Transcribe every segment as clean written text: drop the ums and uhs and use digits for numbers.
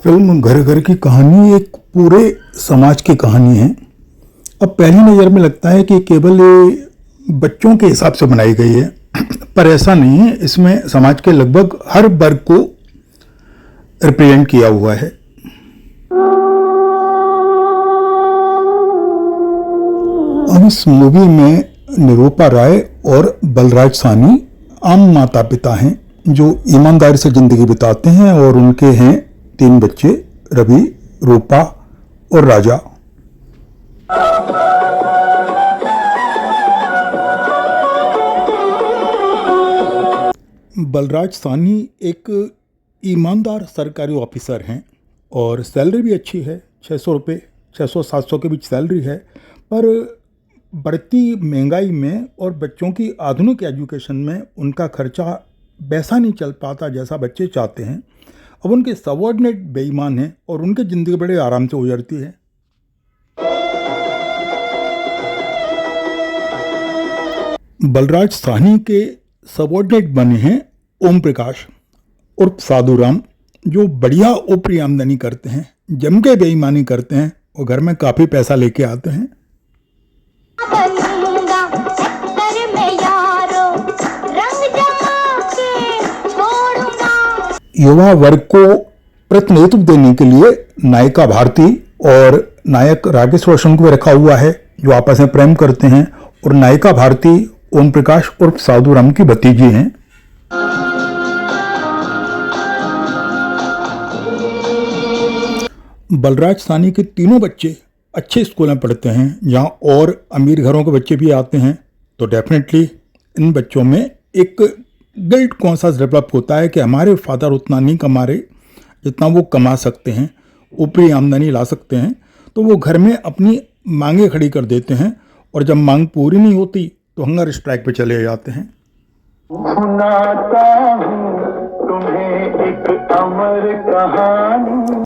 Film घर घर की कहानी एक पूरे समाज की कहानी है। अब पहली नज़र में लगता है कि केवल ये बच्चों के हिसाब से बनाई गई है, पर ऐसा नहीं है। इसमें समाज के लगभग हर वर्ग को रिप्रेजेंट किया हुआ है। अब इस मूवी में निरूपा राय और बलराज साहनी आम माता पिता हैं जो ईमानदारी से जिंदगी बिताते हैं, और उनके हैं 3 बच्चे, रवि, रूपा और राजा। बलराज साहनी एक ईमानदार सरकारी ऑफिसर हैं और सैलरी भी अच्छी है, 600 रुपये, 600-700 के बीच सैलरी है। पर बढ़ती महंगाई में और बच्चों की आधुनिक एजुकेशन में उनका खर्चा वैसा नहीं चल पाता जैसा बच्चे चाहते हैं। अब उनके सबऑर्डिनेट बेईमान हैं और उनकी ज़िंदगी बड़े आराम से गुजरती है। बलराज साहनी के सबऑर्डिनेट बने हैं ओम प्रकाश उर्फ साधु राम, जो बढ़िया ऊपरी आमदनी करते हैं, जम के बेईमानी करते हैं और घर में काफ़ी पैसा लेके आते हैं। युवा वर्ग को प्रतिनिधित्व देने के लिए नायिका भारती और नायक राकेश रोशन को रखा हुआ है, जो आपस में प्रेम करते हैं, और नायिका भारती ओम प्रकाश उर्फ साधु राम की भतीजी हैं। बलराज साहनी के तीनों बच्चे अच्छे स्कूल में पढ़ते हैं, जहां और अमीर घरों के बच्चे भी आते हैं। तो डेफिनेटली इन बच्चों में एक गिल्ट कॉन्शियस डेवलप होता है कि हमारे फादर उतना नहीं कमा रहे जितना वो कमा सकते हैं, ऊपरी आमदनी ला सकते हैं। तो वो घर में अपनी मांगे खड़ी कर देते हैं, और जब मांग पूरी नहीं होती तो हंगर स्ट्राइक पे चले जाते हैं।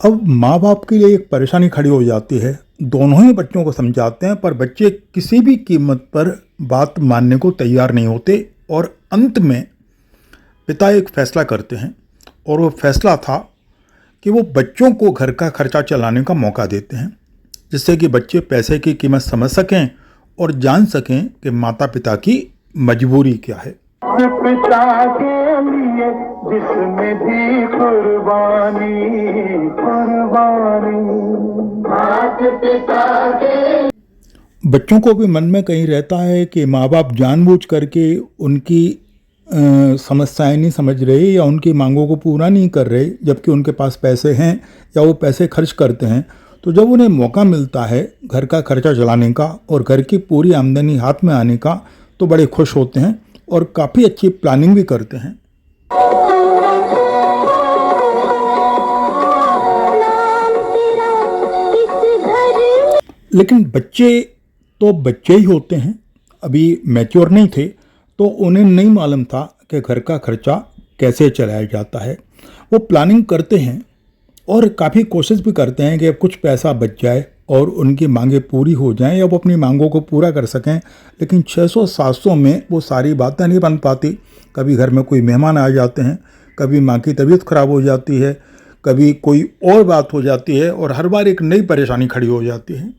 अब माँ बाप के लिए एक परेशानी खड़ी हो जाती है। दोनों ही बच्चों को समझाते हैं, पर बच्चे किसी भी कीमत पर बात मानने को तैयार नहीं होते, और अंत में पिता एक फैसला करते हैं, और वो फैसला था कि वो बच्चों को घर का खर्चा चलाने का मौका देते हैं, जिससे कि बच्चे पैसे की कीमत समझ सकें और जान सकें कि माता पिता की मजबूरी क्या है। पिता के लिए जिसमें दी बच्चों को भी मन में कहीं रहता है कि माँ बाप जानबूझ करके उनकी समस्याएं नहीं समझ रहे या उनकी मांगों को पूरा नहीं कर रहे, जबकि उनके पास पैसे हैं या वो पैसे खर्च करते हैं। तो जब उन्हें मौका मिलता है घर का खर्चा चलाने का और घर की पूरी आमदनी हाथ में आने का, तो बड़े खुश होते हैं और काफ़ी अच्छी प्लानिंग भी करते हैं। लेकिन बच्चे तो बच्चे ही होते हैं, अभी मैच्योर नहीं थे, तो उन्हें नहीं मालूम था कि घर का खर्चा कैसे चलाया जाता है। वो प्लानिंग करते हैं और काफ़ी कोशिश भी करते हैं कि अब कुछ पैसा बच जाए और उनकी मांगें पूरी हो जाएं या वो अपनी मांगों को पूरा कर सकें। लेकिन 600-700 में वो सारी बातें नहीं बन पाती। कभी घर में कोई मेहमान आ जाते हैं, कभी माँ की तबीयत खराब हो जाती है, कभी कोई और बात हो जाती है, और हर बार एक नई परेशानी खड़ी हो जाती है।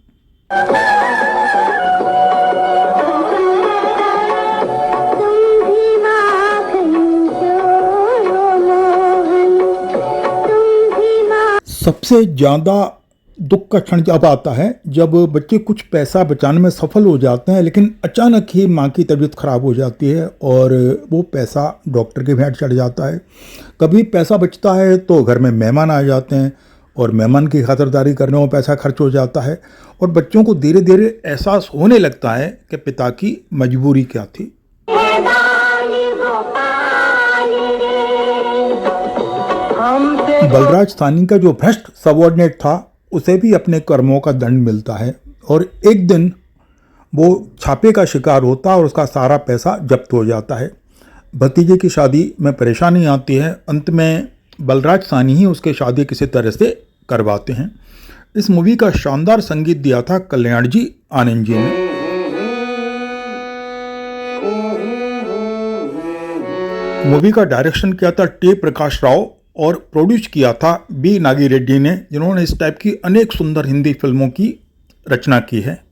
सबसे ज़्यादा दुख का क्षण जब आता है जब बच्चे कुछ पैसा बचाने में सफल हो जाते हैं, लेकिन अचानक ही माँ की तबीयत खराब हो जाती है और वो पैसा डॉक्टर के भेंट चढ़ जाता है। कभी पैसा बचता है तो घर में मेहमान आ जाते हैं और मेहमान की खातिरदारी करने में पैसा खर्च हो जाता है, और बच्चों को धीरे धीरे एहसास होने लगता है कि पिता की मजबूरी क्या थी। बलराज साहनी का जो भ्रष्ट सबऑर्डिनेट था उसे भी अपने कर्मों का दंड मिलता है, और एक दिन वो छापे का शिकार होता है और उसका सारा पैसा जब्त हो जाता है। भतीजे की शादी में परेशानी आती है। अंत में बलराज साहनी ही उसकी शादी किसी तरह से करवाते हैं। इस मूवी का शानदार संगीत दिया था कल्याण जी आनंद जी ने। मूवी का डायरेक्शन किया था टी प्रकाश राव और प्रोड्यूस किया था बी नागी रेड्डी ने, जिन्होंने इस टाइप की अनेक सुंदर हिंदी फिल्मों की रचना की है।